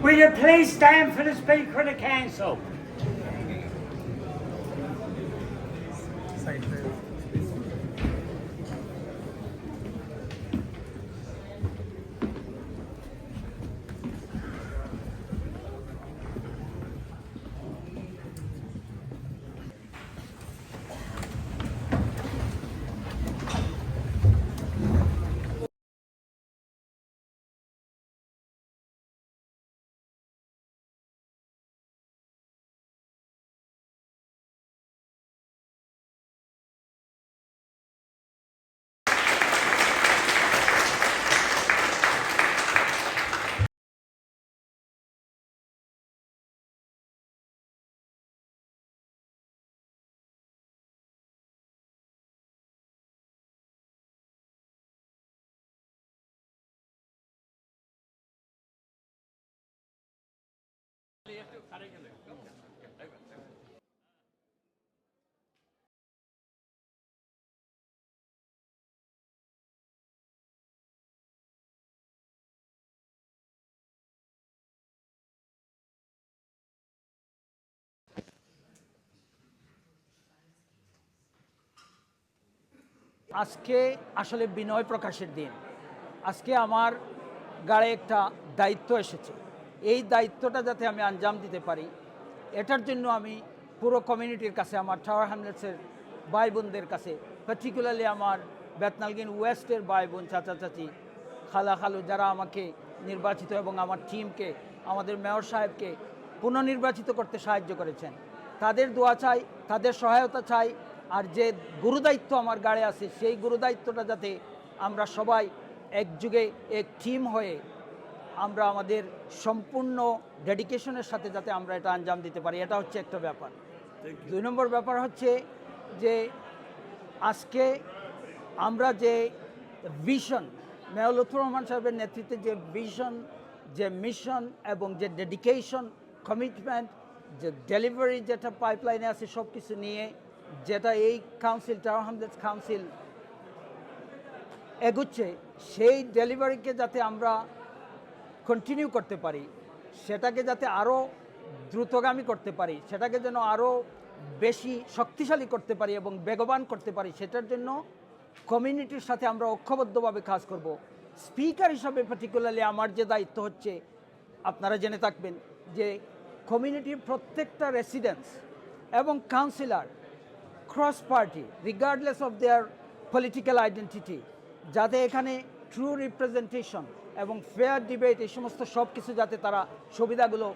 Will you please stand for the Speaker of the Council? আজকে আসলে বিনয় প্রকাশের দিন। আজকে আমার গাড়ে একটা দায়িত্ব এসেছে। এই দায়িত্বটা যাতে আমি আঞ্জাম দিতে পারি, এটার জন্য আমি পুরো কমিউনিটির কাছে, আমার টাওয়ার হ্যামলেটসের ভাই বোনদের কাছে, পার্টিকুলারলি আমার বেতনালগিন ওয়েস্টের ভাই বোন, চাচা চাচি, খালা খালু, যারা আমাকে নির্বাচিত এবং আমার টিমকে, আমাদের মেয়র সাহেবকে পুনর্নির্বাচিত করতে সাহায্য করেছেন, তাদের দোয়া চাই, তাদের সহায়তা চাই। আর যে গুরুদায়িত্ব আমার গাড়ে আছে, সেই গুরুদায়িত্বটা যাতে আমরা সবাই একযুগে এক টিম হয়ে আমরা আমাদের সম্পূর্ণ ডেডিকেশনের সাথে যাতে আমরা এটা আঞ্জাম দিতে পারি, এটা হচ্ছে একটা ব্যাপার। 2 নম্বর ব্যাপার হচ্ছে যে আজকে আমরা যে ভিশন, মেয়র লুৎফর রহমান সাহেবের নেতৃত্বে যে ভিশন, যে মিশন এবং যে ডেডিকেশন, কমিটমেন্ট, যে ডেলিভারি যেটা পাইপলাইনে আছে, সব কিছু নিয়ে যেটা এই কাউন্সিল, টাওয়ার হ্যামলেটস কাউন্সিল এগুচ্ছে, সেই ডেলিভারিকে যাতে আমরা কন্টিনিউ করতে পারি, সেটাকে যাতে আরও দ্রুতগামী করতে পারি, সেটাকে যেন আরও বেশি শক্তিশালী করতে পারি এবং বেগবান করতে পারি, সেটার জন্য কমিউনিটির সাথে আমরা ঐক্যবদ্ধভাবে কাজ করব। স্পিকার হিসাবে পার্টিকুলারলি আমার যে দায়িত্ব হচ্ছে, আপনারা জেনে থাকবেন যে কমিউনিটির প্রত্যেকটা রেসিডেন্টস এবং councillor cross party regardless of their political identity, যাতে এখানে ট্রু রিপ্রেজেন্টেশন এবং ফেয়ার ডিবেট, এই সমস্ত সব কিছু যাতে তারা সুবিধাগুলো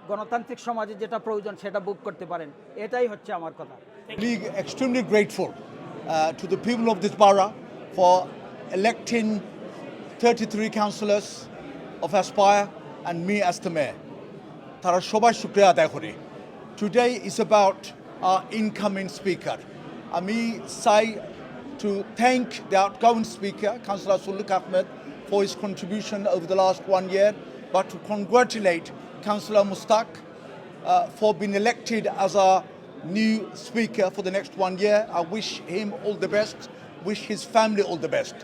গণতান্ত্রিক সমাজে যেটা প্রয়োজন সেটা বুক করতে পারেন, এটাই হচ্ছে আমার কথা। Really extremely grateful to the people of this borough for electing 33 councillors of Aspire and me as the mayor. তারা সবাই শুকরিয়া আদায় করি। Today is about our incoming speaker. আমি চাই to thank the outgoing speaker, Councillor Suluk Ahmed, for his contribution over the last 1 year, but to congratulate Councillor Mustaq for being elected as our new speaker for the next 1 year. I wish him all the best, wish his family all the best.